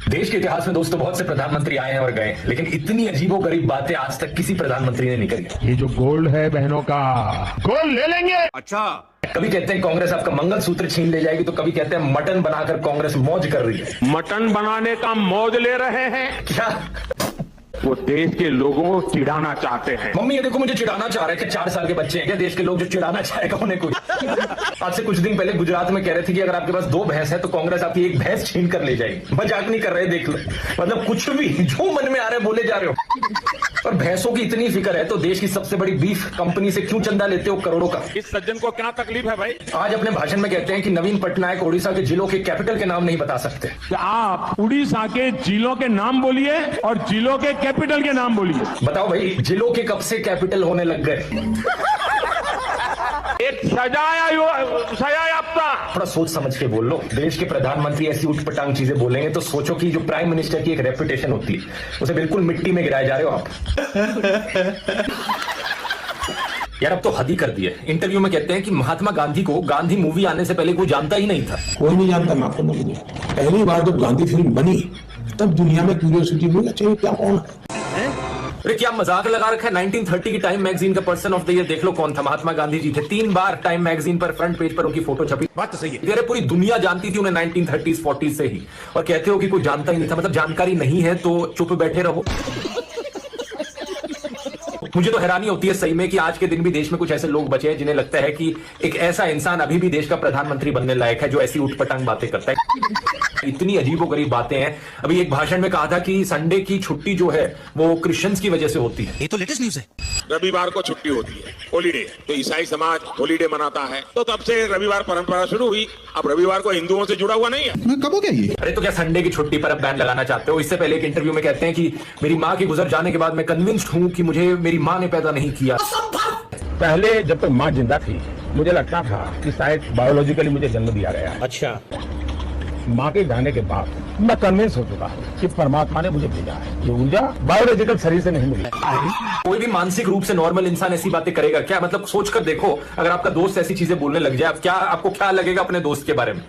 देश के इतिहास में दोस्तों बहुत से प्रधानमंत्री आए हैं और गए, लेकिन इतनी अजीबोगरीब बातें आज तक किसी प्रधानमंत्री ने नहीं करी। ये जो गोल्ड है बहनों का, गोल्ड ले लेंगे। अच्छा, कभी कहते हैं कांग्रेस आपका मंगलसूत्र छीन ले जाएगी, तो कभी कहते हैं मटन बनाकर कांग्रेस मौज कर रही है। मटन बनाने का मौज ले रहे हैं, क्या वो देश के लोगों को चिढ़ाना चाहते हैं। मम्मी ये देखो मुझे चिढ़ाना चाह रहे थे, 4 साल के बच्चे हैं क्या देश के लोग जो चिढ़ाना चाहेगा उन्हें कोई। आज से कुछ दिन पहले गुजरात में कह रहे थे कि अगर आपके पास 2 भैंस है तो कांग्रेस आपकी 1 भैंस छीन कर ले जाएगी। मजाक नहीं कर रहे, देख लो, मतलब कुछ भी जो मन में आ रहा है बोले जा रहे हो। और भैंसों की इतनी फिक्र है तो देश की सबसे बड़ी बीफ कंपनी से क्यों चंदा लेते हो करोड़ों का? इस सज्जन को क्या तकलीफ है भाई? आज अपने भाषण में कहते हैं कि नवीन पटनायक ओडिशा के जिलों के कैपिटल के नाम नहीं बता सकते। आप उड़ीसा के जिलों के नाम बोलिए और जिलों के कैपिटल के नाम बोलिए। बताओ भाई, जिलों के कब से कैपिटल होने लग गए? एक सजायाफ्ता। थोड़ा सोच समझ के बोल लो। देश के प्रधानमंत्री ऐसी उठपटांग चीजें बोलेंगे तो सोचो कि जो प्राइम मिनिस्टर की एक रेपुटेशन होती है उसे बिल्कुल मिट्टी में गिराए जा रहे हो आप। यार अब तो हद ही कर दिए। इंटरव्यू में कहते हैं कि महात्मा गांधी को गांधी मूवी आने से पहले कोई जानता ही नहीं था। कोई नहीं जानता, मैं आपको नहीं। पहली बार जब गांधी फिल्म बनी तब दुनिया में क्यूरियोसिटी हुई, अच्छा ये क्या कौन है? अरे क्या मजाक लगा रखा है? 1930 की टाइम मैगजीन का पर्सन ऑफ द ईयर देख लो कौन था। महात्मा गांधी जी थे। 3 बार टाइम मैगजीन पर फ्रंट पेज पर उनकी फोटो छपी। बात तो सही है। अरे पूरी दुनिया जानती थी उन्हें 1930s 40s से ही, और कहते हो कि कोई जानता ही नहीं था। मतलब जानकारी नहीं है तो चुप बैठे रहो। मुझे तो हैरानी होती है सही में कि आज के दिन भी देश में कुछ ऐसे लोग बचे हैं जिन्हें लगता है कि एक ऐसा इंसान अभी भी देश का प्रधानमंत्री बनने लायक है जो ऐसी उठपटांग बातें करता है। इतनी अजीबोगरीब बातें हैं। अभी एक भाषण में कहा था कि संडे की छुट्टी जो है वो क्रिश्चियंस की वजह से होती है। ये तो लेटेस्ट न्यूज है। रविवार को छुट्टी होती है, हॉलीडे। तो ईसाई समाज हॉलीडे मनाता है, तो तब से रविवार परंपरा शुरू हुई। अब रविवार को हिंदुओं से जुड़ा हुआ नहीं है। कब हो गया ये? अरे तो क्या संडे की छुट्टी पर अब बैन लगाना चाहते हो? इससे पहले एक इंटरव्यू में कहते हैं कि मेरी माँ के गुजर जाने के बाद मैं कन्विंस्ड हूँ कि मुझे मेरी माँ ने पैदा नहीं किया। पहले जब तक माँ जिंदा थी मुझे लगता था कि शायद बायोलॉजिकली मुझे जन्म दिया गया है। अच्छा, माँ के जाने के बाद मैं कन्विंस हो चुका हूँ कि परमात्मा ने मुझे भेजा है। ये ऊर्जा बायोलॉजिकल शरीर से नहीं मिली। कोई भी मानसिक रूप से नॉर्मल इंसान ऐसी बातें करेगा क्या? मतलब सोच कर देखो, अगर आपका दोस्त ऐसी चीजें बोलने लग जाए, अब क्या आपको क्या लगेगा अपने दोस्त के बारे में?